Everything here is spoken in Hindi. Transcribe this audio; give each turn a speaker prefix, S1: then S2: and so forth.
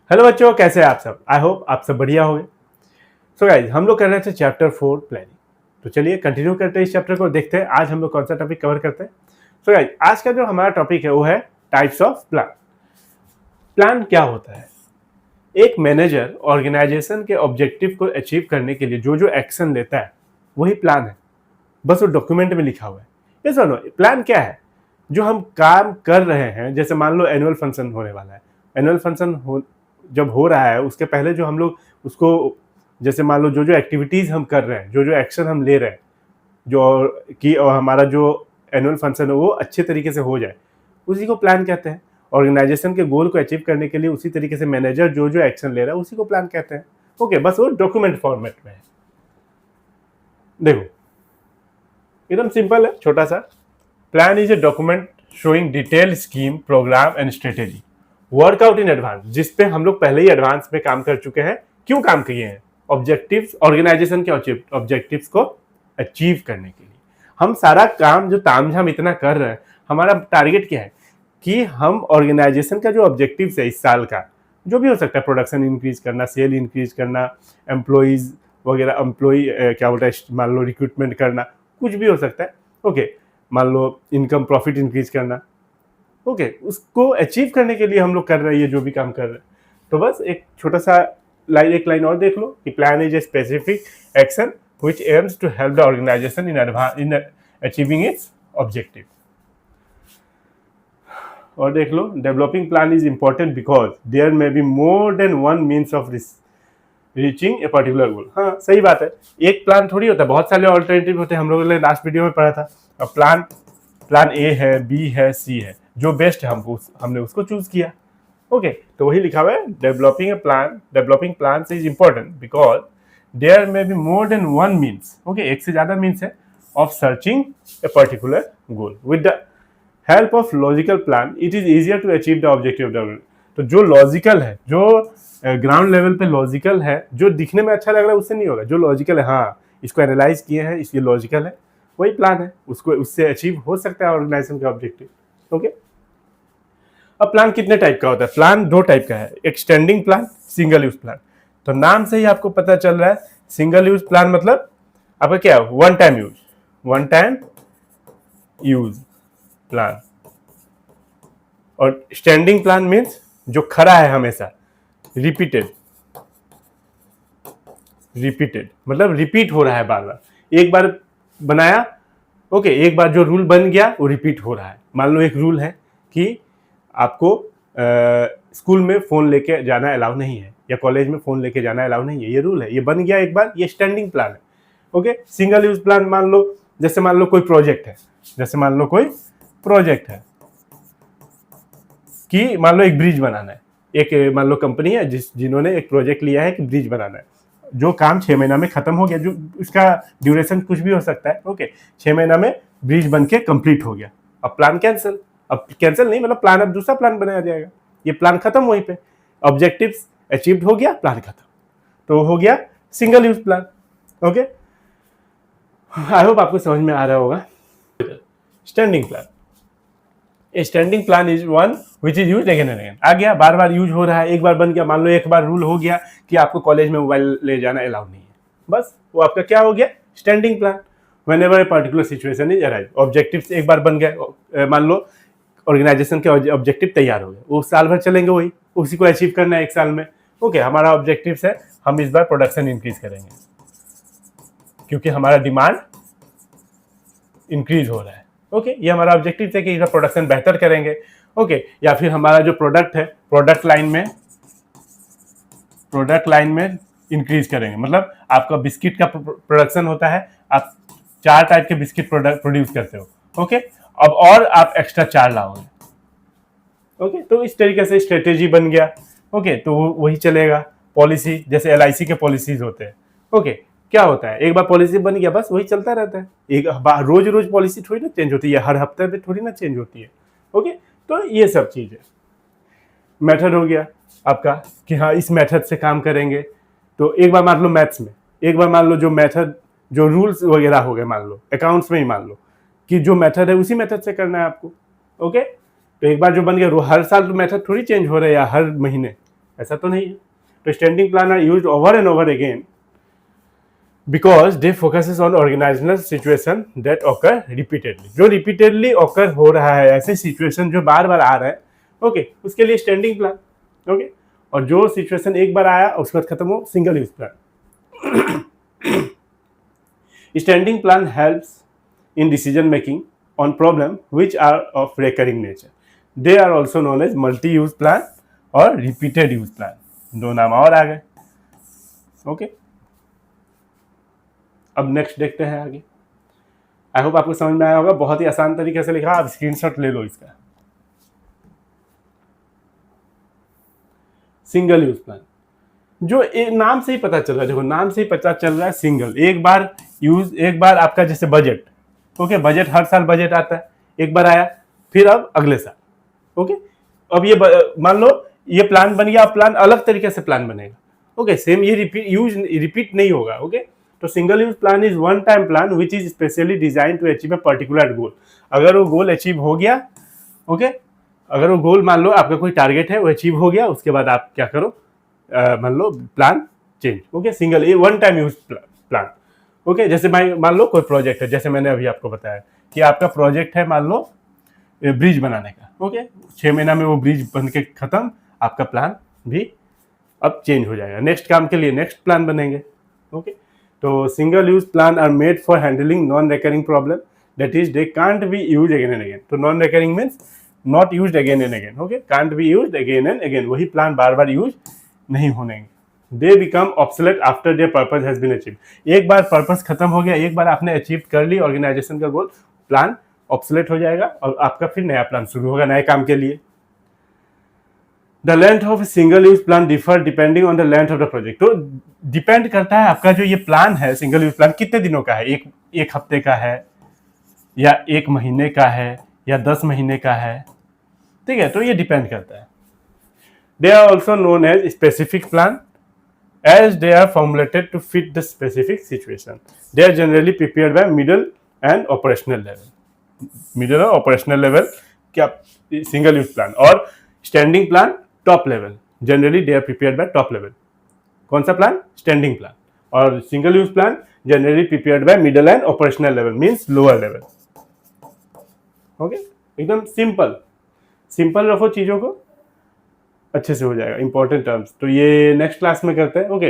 S1: हेलो बच्चों, कैसे हैं आप सब। आई होप आप सब बढ़िया होंगे। सो गाइज, हम लोग कर रहे थे चैप्टर 4 प्लानिंग। तो चलिए कंटिन्यू करते हैं इस चैप्टर को, देखते हैं आज हम लोग कौन सा टॉपिक कवर करते हैं। सो गाइज, आज का जो हमारा टॉपिक है वो है टाइप्स ऑफ प्लान। प्लान क्या होता है? एक मैनेजर ऑर्गेनाइजेशन के ऑब्जेक्टिव को अचीव करने के लिए जो जो एक्शन लेता है वही प्लान है। बस वो डॉक्यूमेंट में लिखा हुआ है। ये सुनो, प्लान क्या है? जो हम काम कर रहे हैं, जैसे मान लो एनुअल फंक्शन होने वाला है। एनुअल फंक्शन जब हो रहा है उसके पहले जो हम लोग उसको, जैसे मान लो जो जो एक्टिविटीज़ हम कर रहे हैं, जो जो एक्शन हम ले रहे हैं, जो कि हमारा जो एनुअल फंक्शन है वो अच्छे तरीके से हो जाए, उसी को प्लान कहते हैं। ऑर्गेनाइजेशन के गोल को अचीव करने के लिए उसी तरीके से मैनेजर जो जो एक्शन ले रहा है उसी को प्लान कहते हैं। ओके, बस वो डॉक्यूमेंट फॉर्मेट में है। देखो, एकदम सिंपल है, छोटा सा। Plan is a document showing detail scheme, programme and strategy workout in advance, जिसपे हम लोग पहले ही एडवांस में काम कर चुके हैं। क्यों काम किए हैं? ऑब्जेक्टिव्स, ऑर्गेनाइजेशन के ऑब्जेक्टिव्स को अचीव करने के लिए। हम सारा काम जो तामझाम इतना कर रहे हैं, हमारा टारगेट क्या है कि हम ऑर्गेनाइजेशन का जो ऑब्जेक्टिव्स है इस साल का, जो भी हो सकता है, प्रोडक्शन इंक्रीज करना, सेल इंक्रीज करना, एम्प्लॉइज वगैरह, एम्प्लॉई क्या बोलता है, मान लो रिक्रूटमेंट करना, कुछ भी हो सकता है। ओके, मान लो इनकम प्रॉफिट इंक्रीज करना। ओके, उसको अचीव करने के लिए हम लोग कर रहे हैं ये जो भी काम कर रहे हैं। तो बस एक छोटा सा एक लाइन और देख लो कि plan is a specific action which aims to help the organization in achieving its objective। और देख लो, developing plan is important because there may be more than one means of reaching a particular goal. हाँ, सही बात है। एक प्लान थोड़ी होता है, बहुत सारे ऑल्टरनेटिव होते हैं। हम लोगों ने लास्ट वीडियो में पढ़ा था। अब प्लान ए है, बी है, सी है, जो बेस्ट है हमने उसको चूज किया। ओके, तो वही लिखा हुआ है, developing plan is important because there may be more than one means. Okay, एक से ज्यादा मीन्स है of searching a particular goal. With the help of logical plan it is easier to achieve the objective of development. तो जो लॉजिकल है, जो ग्राउंड लेवल पे लॉजिकल है, जो दिखने में अच्छा लग रहा है उससे नहीं होगा। जो लॉजिकल है, हाँ, इसको एनालाइज किए हैं, इसलिए लॉजिकल है, वही प्लान है। उससे अचीव हो सकता है ऑर्गेनाइजेशन का ऑब्जेक्टिव। ओके, अब प्लान कितने टाइप का होता है? प्लान दो टाइप का है, एक standing plan, single use plan. तो नाम से ही आपको पता चल रहा है, सिंगल यूज प्लान मतलब आपका क्या है? One time use plan. और स्टैंडिंग प्लान मीन्स जो खड़ा है हमेशा, रिपीटेड मतलब रिपीट हो रहा है बार बार। एक बार बनाया, ओके, एक बार जो रूल बन गया वो रिपीट हो रहा है। मान लो एक रूल है कि आपको स्कूल में फोन लेके जाना अलाउ नहीं है, या कॉलेज में फोन लेके जाना अलाउ नहीं है, ये रूल है, ये बन गया एक बार, ये स्टैंडिंग प्लान है। ओके, सिंगल यूज प्लान मान लो, जैसे मान लो कोई प्रोजेक्ट है, कि मान लो एक ब्रिज बनाना है। एक मान लो कंपनी है जिन्होंने एक प्रोजेक्ट लिया है कि ब्रिज बनाना है, जो काम 6 महीना में खत्म हो गया, जो इसका ड्यूरेशन कुछ भी हो सकता है। ओके, 6 महीना में ब्रिज बन के कंप्लीट हो गया। अब प्लान कैंसिल, अब कैंसिल नहीं मतलब प्लान, अब दूसरा प्लान बनाया जाएगा। ये प्लान खत्म वहीं पे, ऑब्जेक्टिव्स अचीव्ड हो गया, प्लान खत्म, तो हो गया single use plan. Okay, I hope आपको समझ में आ रहा होगा। Standing plan, a standing plan is one which is use again and again. आ गया, बार बार यूज हो रहा है, एक बार बन गया। मान लो एक बार रूल हो गया कि आपको कॉलेज में मोबाइल ले जाना अलाउ नहीं है, बस वो आपका क्या हो गया? Standing plan. Whenever a particular situation is arise, objectives एक बार बन गए। मान लो ऑर्गेनाइजेशन के ऑब्जेक्टिव तैयार हो गए, वो साल भर चलेंगे, वही उसी को अचीव करना है एक साल में। ओके, हमारा ऑब्जेक्टिव है हम इस बार प्रोडक्शन इंक्रीज करेंगे क्योंकि हमारा डिमांड इंक्रीज हो रहा है। ओके, ये हमारा ऑब्जेक्टिव है कि इस बार प्रोडक्शन बेहतर करेंगे। ओके, या फिर हमारा जो प्रोडक्ट है, प्रोडक्ट लाइन में इंक्रीज करेंगे। मतलब आपका बिस्किट का प्रोडक्शन होता है, आप 4 टाइप के बिस्किट प्रोड्यूस करते हो। ओके, अब और आप एक्स्ट्रा 4 लाओगे। ओके, तो इस तरीके से स्ट्रेटेजी बन गया। ओके, तो वही चलेगा। पॉलिसी, जैसे LIC के पॉलिसीज होते हैं। ओके, क्या होता है, एक बार पॉलिसी बन गया बस वही चलता रहता है। एक बार रोज पॉलिसी थोड़ी ना चेंज होती है, हर हफ्ते में थोड़ी ना चेंज होती है। ओके, तो ये सब चीज है। मेथड हो गया आपका कि हाँ इस मेथड से काम करेंगे। तो एक बार मान लो मैथ्स में, एक बार मान लो जो मेथड, जो रूल्स वगैरह हो गए, मान लो अकाउंट्स में ही मान लो कि जो मेथड है उसी मेथड से करना है आपको। ओके, तो एक बार जो बन गया, हर साल तो मेथड थोड़ी चेंज हो रहा है या हर महीने, ऐसा तो नहीं है। तो standing plan are used over and over again because they focuses on organisational situation that occur repeatedly, जो रिपीटेडली ऑकर हो रहा है, ऐसे सिचुएशन जो बार बार आ रहा है, ओके, उसके लिए स्टैंडिंग प्लान, ओके। और जो सिचुएशन एक बार आया उसके बाद खत्म हो, single use plan. Standing plan helps in decision making on problem which are of recurring nature. They are also known as multi-use plan or repeated use plan. दो नाम और आ गए, ओके। अब नेक्स्ट देखते हैं आगे। आई होप आपको समझ में आया होगा, बहुत ही आसान तरीके से लिखा, आप स्क्रीनशॉट ले लो इसका। सिंगल यूज प्लान, जो नाम से ही पता चल रहा है, देखो नाम से ही पता चल रहा है सिंगल, एक बार यूज, एक बार आपका जैसे बजट, ओके, बजट हर साल बजट आता है, एक बार आया, फिर अब अगले साल, ओके। अब ये मान लो ये प्लान बन गया, अब प्लान अलग तरीके से प्लान बनेगा, ओके, सेम ये रिपीट नहीं होगा, ओके। तो single use plan is one time plan which is specially design to achieve a particular goal. अगर वो गोल अचीव हो गया, ओके, अगर वो गोल मान लो आपका कोई टारगेट है वो अचीव हो गया, उसके बाद आप क्या करो, मान लो प्लान चेंज, ओके। सिंगल, ये one time use plan, okay. जैसे मान लो कोई प्रोजेक्ट है, जैसे मैंने अभी आपको बताया कि आपका प्रोजेक्ट है मान लो ब्रिज बनाने का, ओके, 6 महीना में वो ब्रिज बन के खत्म, आपका प्लान भी अब चेंज हो जाएगा, नेक्स्ट काम के लिए नेक्स्ट प्लान बनेंगे, ओके। तो single use plan are made for handling non recurring problem, that is they can't be use again and again. तो non recurring means not use again and again, okay, can't be use again and again, वही प्लान बार बार यूज नहीं होने। They become obsolete after their purpose has been achieve. एक बार पर्पस खत्म हो गया, एक बार आपने अचीव कर ली ऑर्गेनाइजेशन का गोल, प्लान ऑब्सोलेट हो जाएगा और आपका फिर नया प्लान शुरू होगा नए काम के लिए। The length of single use plan differ depending on the length of the project. तो डिपेंड करता है आपका जो ये प्लान है, सिंगल यूज प्लान कितने दिनों का है, एक हफ्ते का है या 1 महीने का है या 10 महीने का है, ठीक है, तो ये डिपेंड करता है। They are also known as specific plan as they are formulated to fit the specific situation. They are generally prepared by middle and operational level. Middle और operational level क्या single use plan और standing plan top level. Generally they are prepared by top level. कौन सा प्लान? Standing plan. और single use plan generally prepared by middle and operational level means lower level. Okay? एकदम सिंपल रखो चीजों को, अच्छे से हो जाएगा। इंपॉर्टेंट टर्म्स तो ये नेक्स्ट क्लास में करते हैं, ओके।